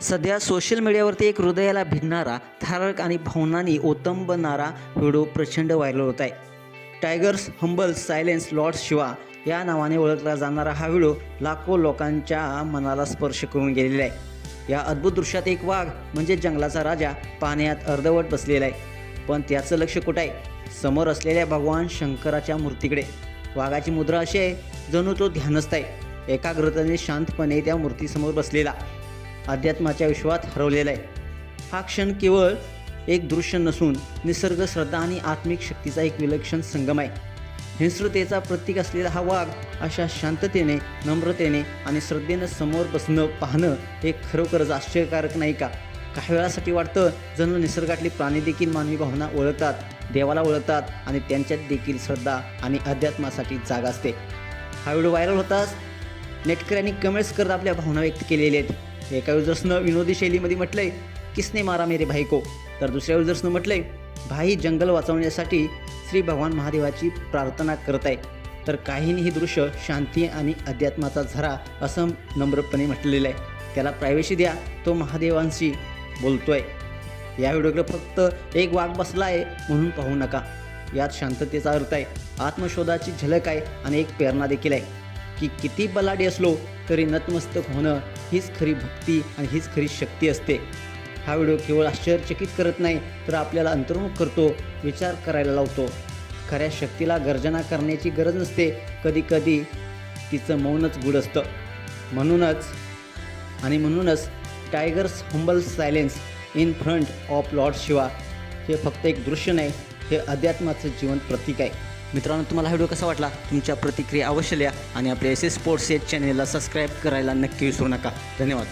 सध्या सोशल मीडियावरती एक हृदयाला भिडणारा, थरारक आणि भावनांनी ओतंबणारा व्हिडिओ प्रचंड व्हायरल होत आहे. Tigers humble silence Lord Shiva या नावाने ओळखला जाणारा हा व्हिडिओ लाखो लोकांच्या मनाला स्पर्श करून गेलेला आहे. या अद्भुत दृश्यात एक वाघ म्हणजे जंगलाचा राजा पाण्यात अर्धवट बसलेला आहे. पण त्याचं लक्ष कुठं आहे? समोर असलेल्या भगवान शंकराच्या मूर्तीकडे. वाघाची मुद्रा अशी आहे जणू तो ध्यानस्थ आहे, एकाग्रतेने शांतपणे त्या मूर्तीसमोर बसलेला, अध्यात्माच्या विश्वात हरवलेला आहे. हा क्षण केवळ एक दृश्य नसून निसर्ग, श्रद्धा आणि आत्मिक शक्तीचा एक विलक्षण संगम आहे. हिंस्रतेचा प्रतीक असलेला हा वाघ अशा शांततेने, नम्रतेने आणि श्रद्धेनं समोर बसणं पाहणं हे खरोखरच आश्चर्यकारक नाही का? काही वेळासाठी वाटतं जणू निसर्गातली प्राणी देखील मानवी भावना ओळखतात, देवाला ओळखतात आणि त्यांच्यात देखील श्रद्धा आणि अध्यात्मासाठी जागा असते. हा व्हिडिओ व्हायरल होताच नेटकऱ्यांनी कमेंट्स करत आपल्या भावना व्यक्त केलेल्या आहेत. एका युजर्सनं विनोदी शैलीमध्ये म्हटलंय, किसने मारा मेरे भाई को, तर दुसऱ्या युजर्सनं म्हटलंय, भाई जंगल वाचवण्यासाठी श्री भगवान महादेवाची प्रार्थना करत आहे. तर काहींनी हे दृश्य शांती आणि अध्यात्माचा झरा असं नम्रपणे म्हटलेलं आहे. त्याला प्रायव्हसी द्या, तो महादेवांशी बोलतोय. या व्हिडिओकडे फक्त एक वाघ बसला आहे म्हणून पाहू नका. यात शांततेचा अर्थ आहे, आत्मशोधाची झलक आहे आणि एक प्रेरणा देखील आहे की किती बलाढ्य असलो तरी नतमस्तक होणं हीच खरी भक्ती आणि हीच खरी शक्ती असते. हा व्हिडिओ केवळ आश्चर्यचकित करत नाही तर आपल्याला अंतर्मुख करतो, विचार करायला लावतो. खऱ्या शक्तीला गर्जना करण्याची गरज नसते, कधीकधी तिचं मौनच गूढ असतं. म्हणूनच tigers humble silence in front of Lord Shiva हे फक्त एक दृश्य नाही, हे अध्यात्माचं जिवंत प्रतीक आहे. मित्रांनो, तुम्हाला हा व्हिडिओ कसा वाटला? तुमच्या प्रतिक्रिया अवश्य लिहा आणि आपल्या SS स्पोर्ट्स चॅनेलला सबस्क्राईब करायला नक्की विसरू नका. धन्यवाद.